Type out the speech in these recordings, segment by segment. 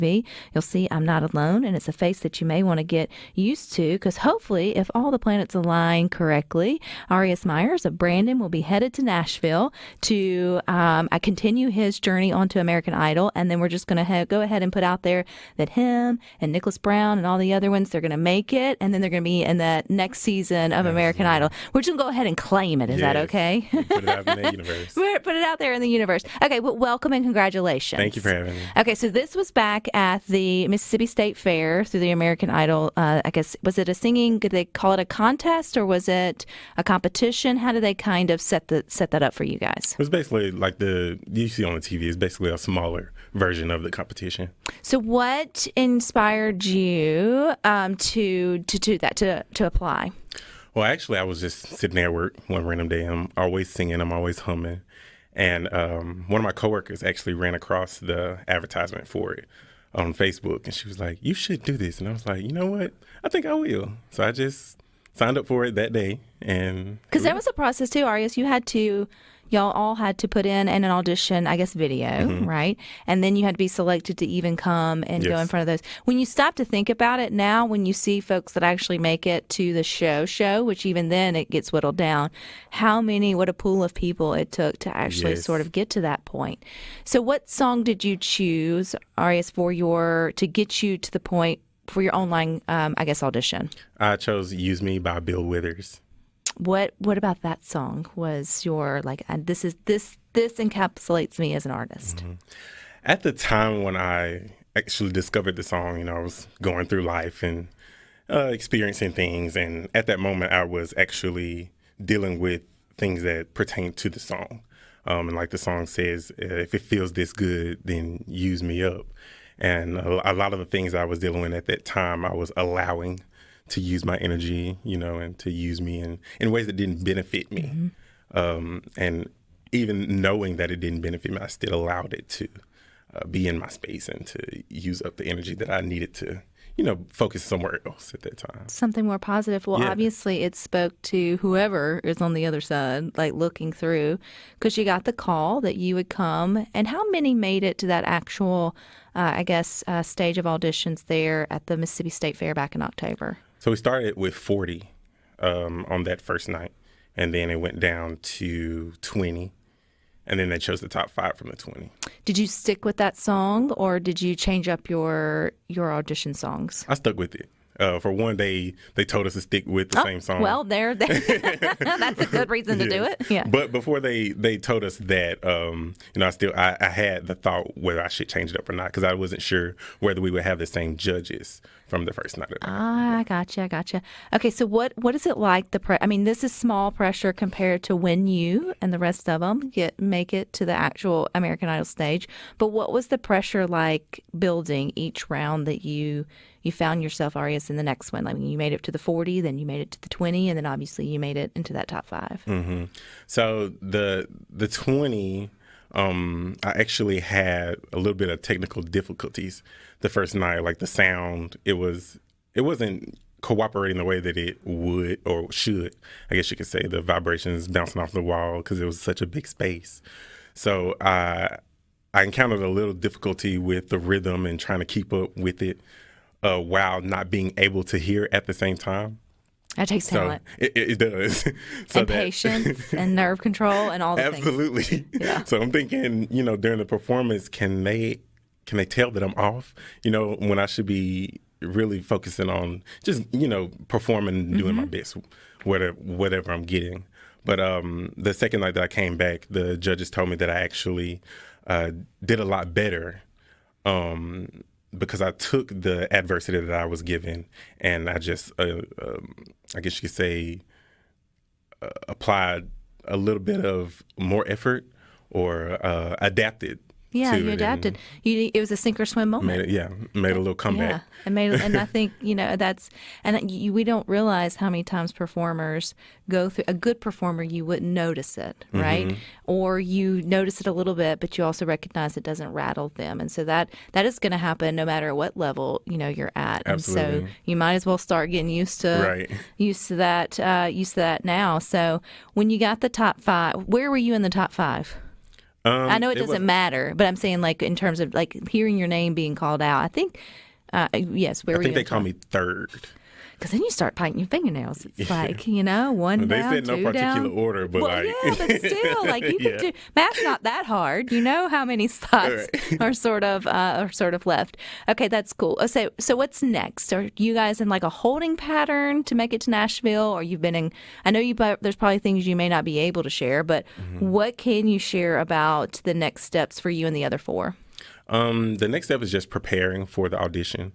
FB, you'll see I'm not alone, and it's a face that you may want to get used to, because hopefully, if all the planets align correctly, Aureius Myers of Brandon will be headed to Nashville to continue his journey onto American Idol, and then we're just going to go ahead and put out there that him and Nicholas Brown and all the other ones, they're going to make it, and then they're going to be in the next season of American Idol. We're just going to go ahead and claim it. Is that okay? Put it out in the universe. Put it out there in the universe. Okay, well, welcome and congratulations. Thank you for having me. Okay, so this was back at the Mississippi State Fair through the American Idol. I guess, was it a singing, did they call it a contest, or was it a competition? How did they kind of set that up for you guys? It was basically like you see on the TV. It's basically a smaller version of the competition. So what inspired you to do that, to apply? Well, actually, I was just sitting there at work one random day. I'm always singing. I'm always humming. And one of my coworkers actually ran across the advertisement for it on Facebook. And she was like, "You should do this." And I was like, "You know what? I think I will." So I just signed up for it that day. Because that was a process too, Aureius. Y'all all had to put in an audition, I guess, video, right? And then you had to be selected to even come and go in front of those. When you stop to think about it now, when you see folks that actually make it to the show, which even then it gets whittled down, what a pool of people it took to actually sort of get to that point. So what song did you choose, Aureius, to get you to the point for your online, audition? I chose "Use Me" by Bill Withers. What about that song was your, this encapsulates me as an artist? Mm-hmm. At the time when I actually discovered the song, I was going through life and experiencing things. And at that moment, I was actually dealing with things that pertain to the song. And like the song says, if it feels this good, then use me up. And a lot of the things I was dealing with at that time, I was allowing to use my energy, and to use me in ways that didn't benefit me. And even knowing that it didn't benefit me, I still allowed it to be in my space and to use up the energy that I needed to, focus somewhere else at that time. Something more positive. Well, obviously it spoke to whoever is on the other side, looking through, because you got the call that you would come. And how many made it to that actual, stage of auditions there at the Mississippi State Fair back in October? So we started with 40 on that first night, and then it went down to 20, and then they chose the top 5 from the 20. Did you stick with that song, or did you change up your audition songs? I stuck with it. For one, they told us to stick with the same song. Well, that's a good reason to do it. Yeah. But before they told us that, I had the thought whether I should change it up or not, because I wasn't sure whether we would have the same judges from the first night. I gotcha. Okay, so what is it like? This is small pressure compared to when you and the rest of them make it to the actual American Idol stage. But what was the pressure like building each round that you found yourself, Aureius, in the next one? You made it to the 40, then you made it to the 20, and then obviously you made it into that top 5. Mm-hmm. So the 20, I actually had a little bit of technical difficulties the first night. Like the sound, it wasn't cooperating the way that it would or should. I guess you could say the vibrations bouncing off the wall because it was such a big space. So I encountered a little difficulty with the rhythm and trying to keep up with it. While not being able to hear at the same time. That takes talent. It does. And patience and nerve control and all the Absolutely. things. Yeah. So I'm thinking, during the performance, can they tell that I'm off? When I should be really focusing on just, performing and doing my best, whatever I'm getting. But the second night that I came back, the judges told me that I actually did a lot better. Because I took the adversity that I was given and I just, I guess you could say, applied a little bit of more effort or adapted. Yeah, you adapted. It was a sink or swim moment. Made a little comeback. Yeah, and I think we don't realize how many times performers go through. A good performer, you wouldn't notice it, right? Mm-hmm. Or you notice it a little bit, but you also recognize it doesn't rattle them, and so that is going to happen no matter what level you're at. Absolutely. And so you might as well start getting used to that now. So when you got the top 5, where were you in the top 5? I know it doesn't matter, but I'm saying like in terms of like hearing your name being called out. I think, yes, where were you? I think they call me third. Because then you start biting your fingernails. It's like, you know, one they down, said no two particular down. order, but well, yeah, but still, like you can do math's not that hard. You know how many spots are sort of left. Okay, that's cool. So what's next? Are you guys in like a holding pattern to make it to Nashville, or you've been in? I know there's probably things you may not be able to share, but what can you share about the next steps for you and the other four? The next step is just preparing for the audition.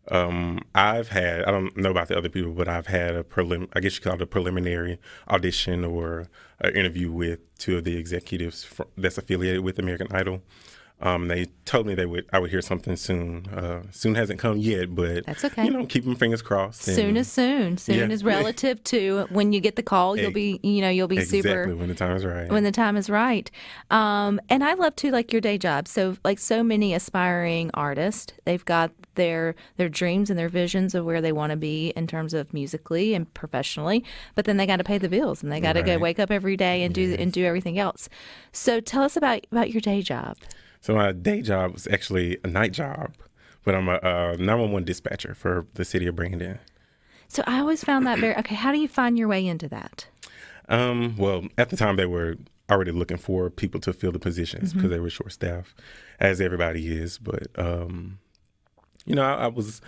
I don't know about the other people, but I've had I guess you call it a preliminary audition or an interview with two of the executives that's affiliated with American Idol. They told me I would hear something soon. Soon hasn't come yet, but that's okay. You know, keep my fingers crossed. Soon is soon. Soon is relative to when you get the call. You'll be exactly super when the time is right. When the time is right. And I love to like your day job. So like so many aspiring artists, they've got their dreams and their visions of where they want to be in terms of musically and professionally, but then they got to pay the bills and they got to go wake up every day and do everything else. So tell us about your day job. So my day job was actually a night job, but I'm a 911 dispatcher for the city of Brandon. So I always found that okay. How do you find your way into that? Well, at the time they were already looking for people to fill the positions because they were short staffed, as everybody is. But you know, I was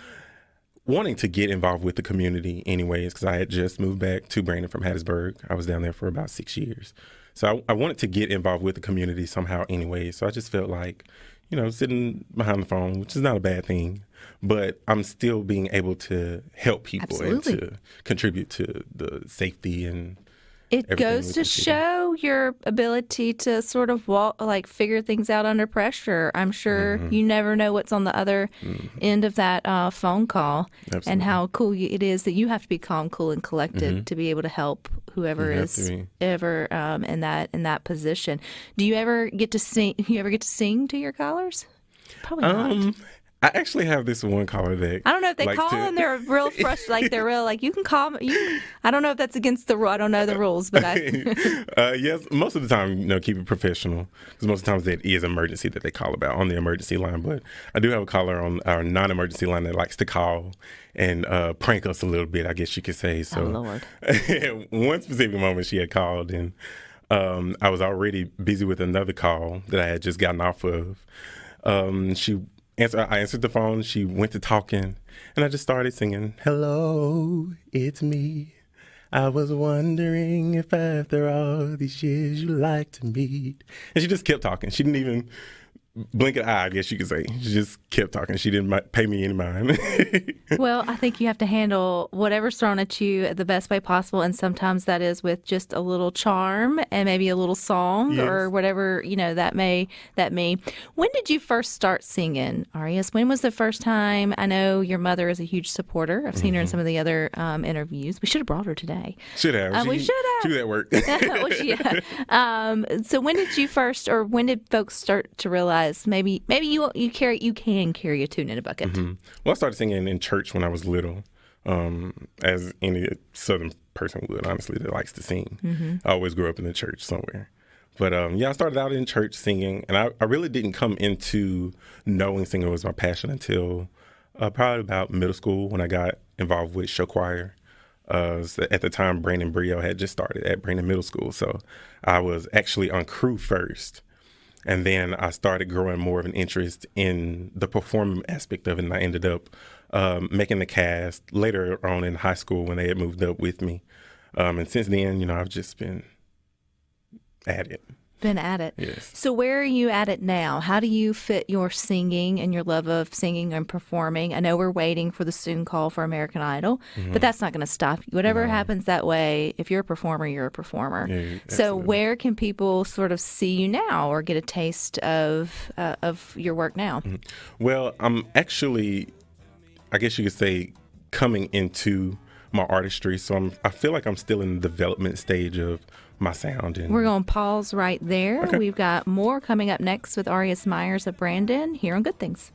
wanting to get involved with the community anyways because I had just moved back to Brandon from Hattiesburg. I was down there for about 6 years. So I wanted to get involved with the community somehow anyway. So I just felt like, you know, sitting behind the phone, which is not a bad thing, but I'm still being able to help people and to contribute to the safety and it goes to show your ability to sort of figure things out under pressure. I'm sure you never know what's on the other end of that phone call. Absolutely. And how cool it is that you have to be calm, cool, and collected to be able to help whoever is ever in that position. Do you ever get to sing? You ever get to sing to your callers? Probably not. I actually have this one caller that I don't know if they call and they're real frustrated. Like they're real like you can call. I don't know if that's against the rule. I don't know the rules, but yes, most of the time, you know, keep it professional because most of the times that is emergency that they call about on the emergency line. But I do have a caller on our non-emergency line that likes to call and prank us a little bit, I guess you could say. So, oh Lord. One specific moment she had called and I was already busy with another call that I had just gotten off of. I answered the phone. She went to talking, and I just started singing, "Hello, it's me. I was wondering if after all these years you'd like to meet." And she just kept talking. She didn't even blink an eye, I guess you could say. She just kept talking. She didn't pay me any mind. Well, I think you have to handle whatever's thrown at you the best way possible, and sometimes that is with just a little charm and maybe a little song or whatever, you know, that may. When did you first start singing, Aureius? When was the first time? I know your mother is a huge supporter. I've seen her in some of the other interviews. We should have brought her today. Should have. We should have. She was at work. So when did you first, or when did folks start to realize maybe you can carry a tune in a bucket? Well, I started singing in church when I was little, as any Southern person would, honestly, that likes to sing. I always grew up in the church somewhere. But I started out in church singing, and I really didn't come into knowing singing was my passion until probably about middle school when I got involved with show choir. So at the time, Brandon Brio had just started at Brandon Middle School, so I was actually on crew first. And then I started growing more of an interest in the performing aspect of it, and I ended up making the cast later on in high school when they had moved up with me. And since then, you know, I've just been at it. Yes. So where are you at it now? How do you fit your singing and your love of singing and performing? I know we're waiting for the soon call for American Idol, but that's not going to stop you. Whatever happens that way, if you're a performer, you're a performer. Yeah, so where can people sort of see you now or get a taste of your work now? Well, I'm actually, I guess you could say, coming into my artistry. So I feel like I'm still in the development stage of my sound. And we're going to pause right there. Okay. We've got more coming up next with Aureius Myers of Brandon here on Good Things.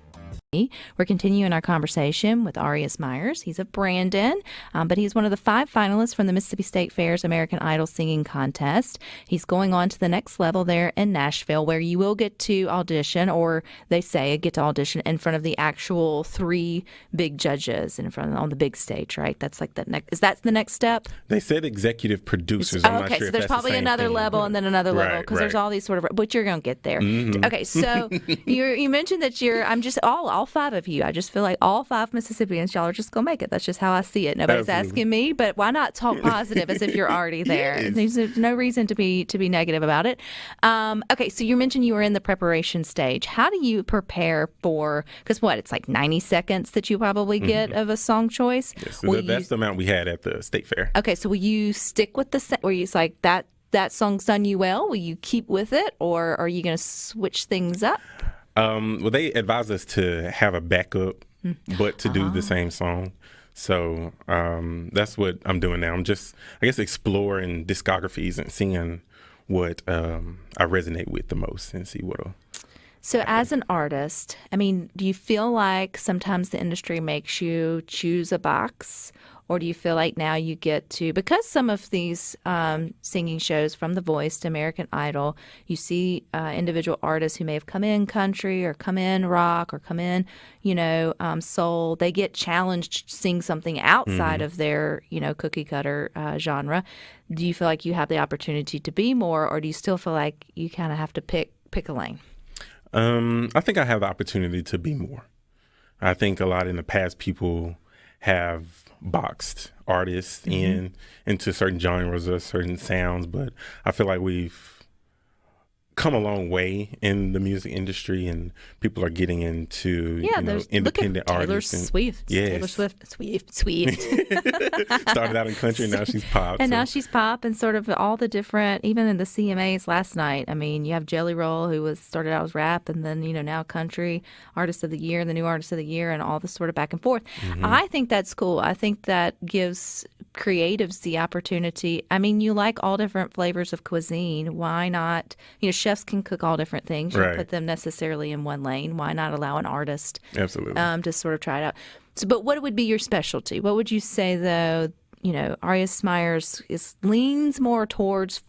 We're continuing our conversation with Aureius Myers. He's of Brandon, but he's one of the 5 finalists from the Mississippi State Fair's American Idol Singing Contest. He's going on to the next level there in Nashville, where you will get to audition, or they say get to audition in front of the actual 3 big judges on the big stage, right? That's like the next. Is that the next step? They said executive producers. I'm not sure so if there's that's probably the same another thing. level and then another level, because there's all these sort of. But you're going to get there. Mm-hmm. Okay, so you mentioned that I'm just all 5 of you. I just feel like all 5 Mississippians, y'all are just going to make it. That's just how I see it. Nobody's asking me, but why not talk positive as if you're already there? Yes. There's no reason to be negative about it. Okay, so you mentioned you were in the preparation stage. How do you prepare for, because it's like 90 seconds that you probably get of a song choice? Yes, so that's the amount we had at the state fair. Okay, so will you stick with where you like that song's done you well? Will you keep with it, or are you going to switch things up? Well, they advised us to have a backup, but to do the same song. So that's what I'm doing now. I'm just, I guess, exploring discographies and seeing what I resonate with the most and see what'll. So as an artist, I mean, do you feel like sometimes the industry makes you choose a box? Or do you feel like now you get to, because some of these singing shows, from The Voice to American Idol, you see individual artists who may have come in country or come in rock or come in, soul. They get challenged to sing something outside of their, cookie cutter genre. Do you feel like you have the opportunity to be more, or do you still feel like you kind of have to pick a lane? I think I have the opportunity to be more. I think a lot in the past people have boxed artists into certain genres or certain sounds, but I feel like we've come a long way in the music industry, and people are getting into independent artists. Taylor Swift. Started out in country, and now she's pop. And now she's pop, and sort of all the different, even in the CMAs last night. I mean, you have Jelly Roll, who started out as rap, and then now country artist of the year, and the new artist of the year, and all this sort of back and forth. I think that's cool. I think that gives creatives the opportunity. I mean, you like all different flavors of cuisine. Why not? Chefs can cook all different things. You don't put them necessarily in one lane. Why not allow an artist to sort of try it out? So, but what would be your specialty? What would you say, though, Aureius Myers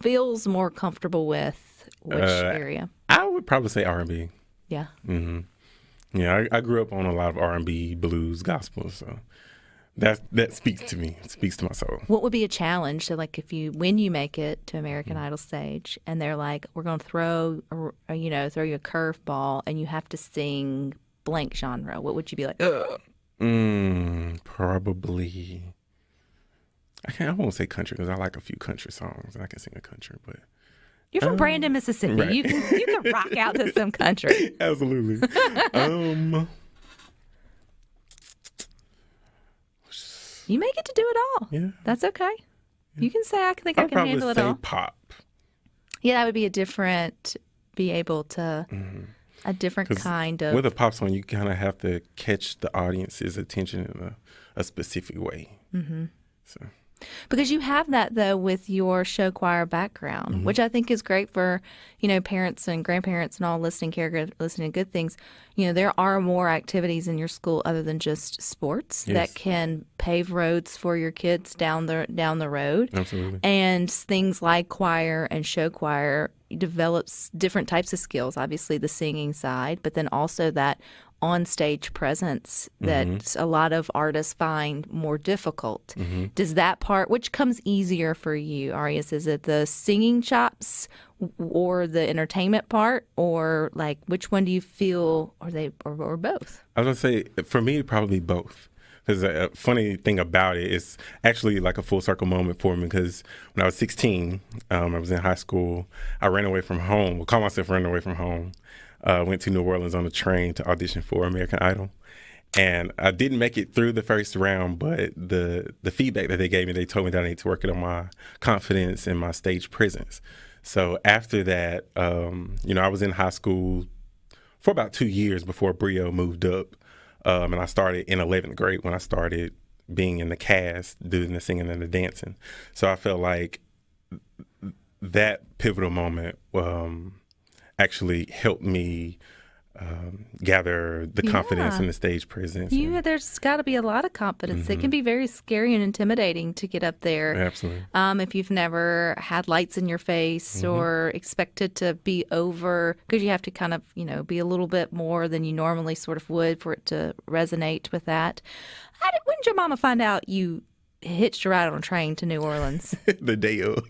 feels more comfortable with which area? I would probably say R&B. Yeah. Mm-hmm. Yeah, I grew up on a lot of R&B, blues, gospel, so that speaks to me. It speaks to my soul. What would be a challenge? So, like, when you make it to American Idol stage, and they're like, "We're going to throw you a curveball, and you have to sing blank genre," what would you be like? Probably. I won't say country, because I like a few country songs, and I can sing a country, but. You're from Brandon, Mississippi. Right. You can rock out to some country. Absolutely. You may get to do it all. Yeah. That's okay. Yeah. You can say, I think I can handle it all. I'd probably say pop. Yeah, that would be a different kind of. With a pop song, you kind of have to catch the audience's attention in a specific way. Mm-hmm. So. Because you have that, though, with your show choir background, which I think is great for, parents and grandparents and all listening to good things. There are more activities in your school other than just sports that can pave roads for your kids down the road. Absolutely. And things like choir and show choir develops different types of skills, obviously the singing side, but then also that on-stage presence that a lot of artists find more difficult. Does that part, which comes easier for you, Aureius? Is it the singing chops or the entertainment part, or like which one do you feel, or both? I was going to say, for me, probably both. Because a funny thing about it is actually like a full circle moment for me, because when I was 16, I was in high school. I ran away from home. Well, call myself running away from home. Went to New Orleans on a train to audition for American Idol. And I didn't make it through the first round, but the feedback that they gave me, they told me that I need to work on my confidence and my stage presence. So after that, I was in high school for about 2 years before Brio moved up. And I started in 11th grade when I started being in the cast, doing the singing and the dancing. So I felt like that pivotal moment actually helped me gather the confidence in the stage presence. There's got to be a lot of confidence. It can be very scary and intimidating to get up there. Absolutely. If you've never had lights in your face or expected to be over, because you have to kind of, be a little bit more than you normally sort of would for it to resonate with that. When did your mama find out you hitched a ride on a train to New Orleans? The day of.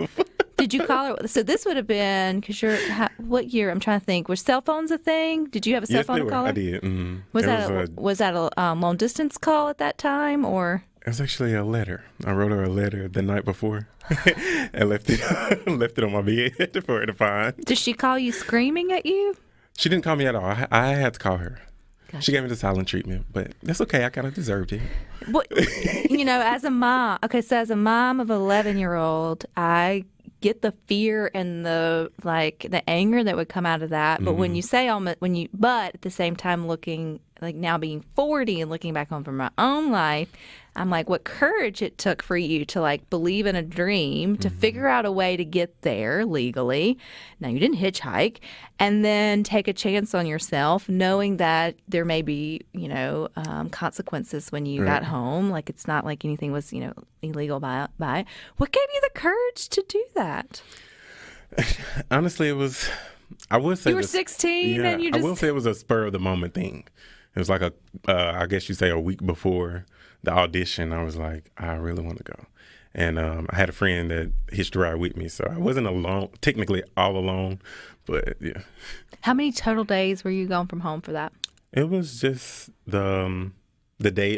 Did you call her? So this would have been, because what year? I'm trying to think. Were cell phones a thing? Did you have a cell phone to call her? I did. Mm-hmm. Was that a long distance call at that time, or? It was actually a letter. I wrote her a letter the night before and left it on my bed for her to find. Did she call you screaming at you? She didn't call me at all. I had to call her. Gotcha. She gave me the silent treatment, but that's okay. I kind of deserved it. Well, as a mom, as a mom of an 11-year-old, I get the fear and the anger that would come out of that. But when you say but at the same time looking like now being 40 and looking back on from my own life, I'm like, what courage it took for you to believe in a dream, to figure out a way to get there legally. Now, you didn't hitchhike, and then take a chance on yourself, knowing that there may be, consequences when you got home. It's not like anything was, illegal by it. What gave you the courage to do that? Honestly, it was, I would say. You were 16 and you just. I will say it was a spur of the moment thing. It was like I guess you say a week before the audition, I was like, I really want to go. And I had a friend that hitched a ride with me, so I wasn't alone, technically all alone, but yeah. How many total days were you gone from home for that? It was just the day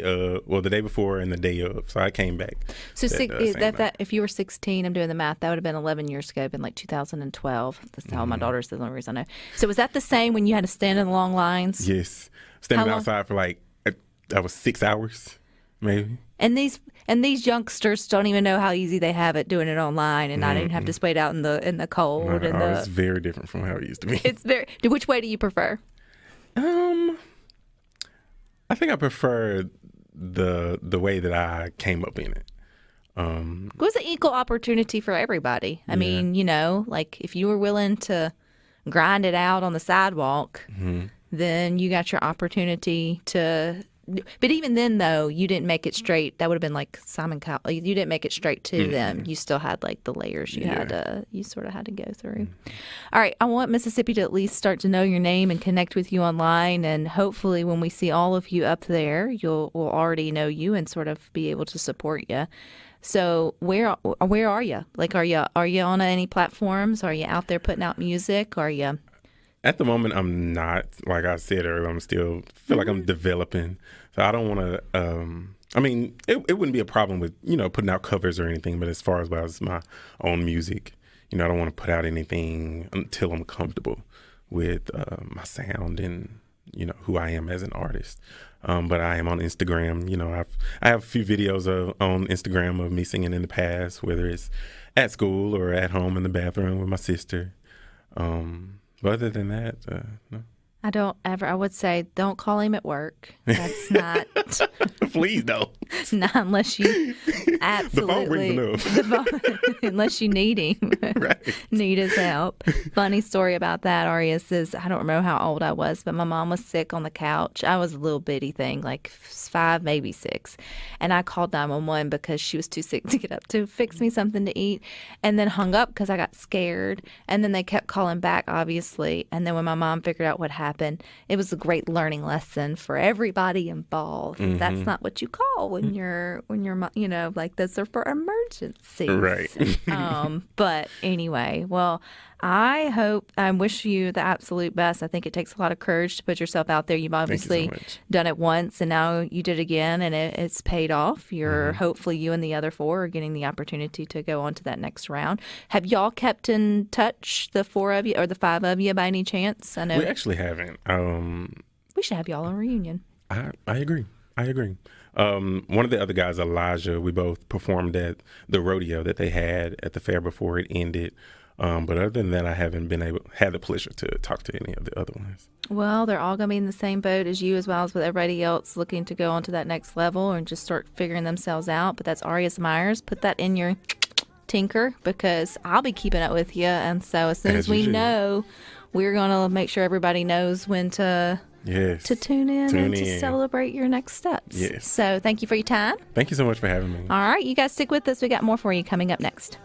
before and the day of, so I came back. So if you were 16, I'm doing the math, that would have been 11 years ago, been 2012. That's how my daughter's the only reason I know. So was that the same when you had to stand in the long lines? Yes. Standing outside for that was 6 hours. Maybe. And these youngsters don't even know how easy they have it doing it online and not even have to wait out in the cold. It's very different from how it used to be. It's very. Which way do you prefer? I think I prefer the way that I came up in it. It was an equal opportunity for everybody. I mean, if you were willing to grind it out on the sidewalk, then you got your opportunity to. But even then, though, you didn't make it straight. That would have been like Simon Cowell. You didn't make it straight to them. You still had the layers you sort of had to go through. All right. I want Mississippi to at least start to know your name and connect with you online. And hopefully when we see all of you up there, we'll already know you and sort of be able to support you. So where are you? Are you on any platforms? Are you out there putting out music? Are you? At the moment, I'm not. Like I said earlier, I'm still feel like I'm developing. So I don't want to. It wouldn't be a problem with putting out covers or anything. But as far as my own music, I don't want to put out anything until I'm comfortable with my sound and who I am as an artist. But I am on Instagram. I have a few videos on Instagram of me singing in the past, whether it's at school or at home in the bathroom with my sister. But other than that, no. I would say don't call him at work. That's not. Please don't. Not unless you absolutely. The phone rings enough. Unless you need him. Right. Need his help. Funny story about that, Aureius, is I don't remember how old I was, but my mom was sick on the couch. I was a little bitty thing, like 5, maybe 6. And I called 911 because she was too sick to get up to fix me something to eat, and then hung up because I got scared. And then they kept calling back, obviously. And then when my mom figured out what happened, it was a great learning lesson for everybody involved. That's not what you call when you're those are for emergencies. Right. But anyway, well, I wish you the absolute best. I think it takes a lot of courage to put yourself out there. You've obviously done it once, and now you did it again, and it's paid off. Hopefully you and the other 4 are getting the opportunity to go on to that next round. Have y'all kept in touch, the 4 of you or the 5 of you, by any chance? I know we actually haven't. We should have y'all on a reunion. I agree. One of the other guys, Elijah, we both performed at the rodeo that they had at the fair before it ended. But other than that, I haven't had the pleasure to talk to any of the other ones. Well, they're all going to be in the same boat as you, as well as with everybody else looking to go on to that next level and just start figuring themselves out. But that's Aureius Myers. Put that in your tinker, because I'll be keeping up with you. And so as soon as we know we're going to make sure everybody knows when to tune in to celebrate your next steps. Yes. So thank you for your time. Thank you so much for having me. All right, you guys stick with us. We got more for you coming up next.